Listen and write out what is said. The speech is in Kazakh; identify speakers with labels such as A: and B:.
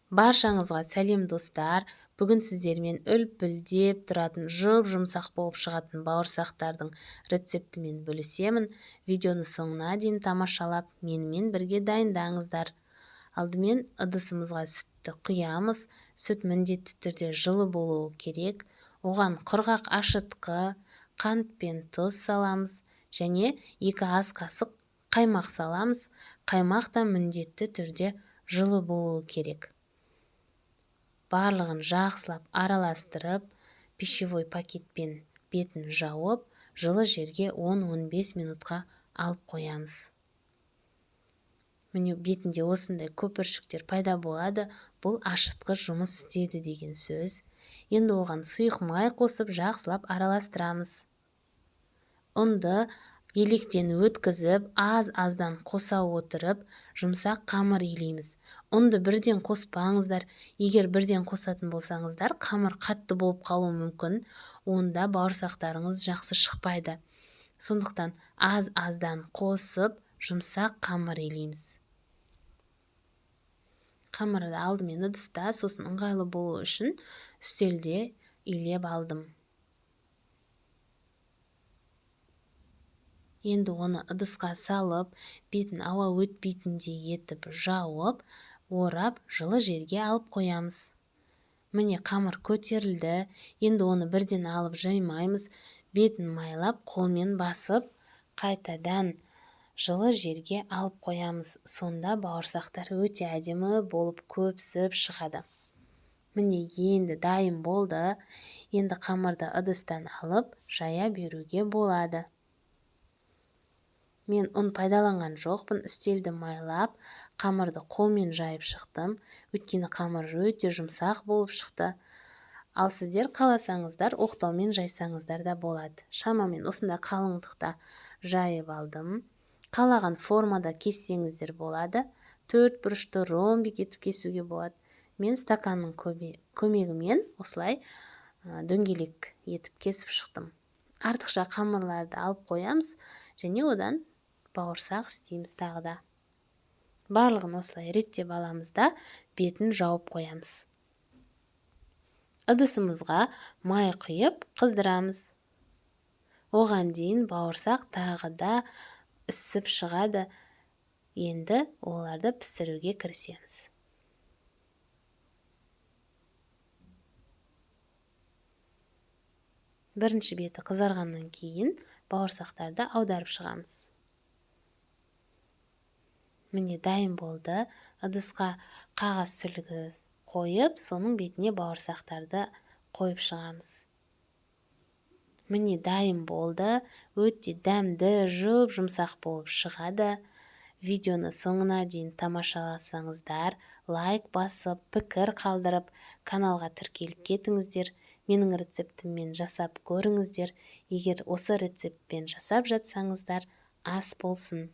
A: Баршаңызға сәлем достар. Бүгін сіздермен үлпілдеп тұратын, жұмсақ болып шығатын бауырсақтардың рецептімен бөлісемін. Видеоны соңына дейін тамашалап, менімен бірге дайындаңыздар. Алдымен ыдысымызға сүтті құямыз. Сүт міндетті түрде жылы болуы керек. Оған құрғақ ашытқы, қант пен тұз саламыз және 2 ас қасық қаймақ саламыз. Қаймақ та міндетті түрде жылы болуы керек. Барлығын жақсылап араластырып, пищевой пакетпен бетін жауып, жылы жерге 10-15 минутқа алып қоямыз. Міне бетінде осындай көпіршіктер пайда болады. Бұл ашытқы жұмыс істеді деген сөз. Енді оған сұйық май қосып жақсылап араластырамыз. Ұнды електен өткізіп, аз-аздан қоса отырып, жұмсақ қамыр илейміз. Ұнды бірден қоспаңыздар. Егер бірден қосатын болсаңыздар, қамыр қатты болып қалуы мүмкін. Онда бауырсақтарыңыз жақсы шықпайды. Сондықтан аз-аздан қосып, жұмсақ қамыр илейміз. Қамырды алдымен ыдыста, сосын ыңғайлы болу үшін үстелде илеп алдым. Енді оны ыдысқа салып, бетін ауа өтпейтіндей етіп жауып, орап, жылы жерге алып қоямыз. Міне қамыр көтерілді. Енді оны бірден алып жаймаймыз. Бетін майлап, қолмен басып, қайтадан жылы жерге алып қоямыз. Сонда бауырсақтар өте әдемі болып көпсіп шығады. Міне енді дайын болды. Енді қамырды ыдыстан алып, жая беруге болады. Мен ұн пайдаланған жоқпын, үстелді майлап, қамырды қолмен жайып шықтым. Өйткені қамыр өте жұмсақ болып шықты. Ал сіздер қаласаңыздар, оқтаумен жайсаңыздар да болады. Шамамен осында қалыңдықта жайып алдым. Қалаған формада кессеңіздер болады. 4 бұрышты ромбик етіп кесуге болады. Мен стаканның көмегімен осылай дөңгелек етіп кесіп шықтым. Артықша қамырларды алып қоямыз және одан бауырсақ істейміз тағы да. Барлығын осылай реттеп аламыз да бетін жауып қоямыз. Ыдысымызға май құйып қыздырамыз. Оған дейін бауырсақ тағы да ісіп шығады. Енді оларды пісіруге кірісеміз. Бірінші беті қызарғаннан кейін бауырсақтарды аударып шығамыз. Міне дайын болды. Ыдысқа қағаз сүлгі қойып, соның бетіне бауырсақтарды қойып шығамыз. Міне дайын болды. Өте дәмді, жұмсақ болып шығады. Видеоны соңына дейін тамашаласаңыздар, лайк басып, пікір қалдырып, каналға тіркеліп кетіңіздер. Менің рецептіммен жасап көріңіздер. Егер осы рецептпен жасап жатсаңыздар, ас болсын.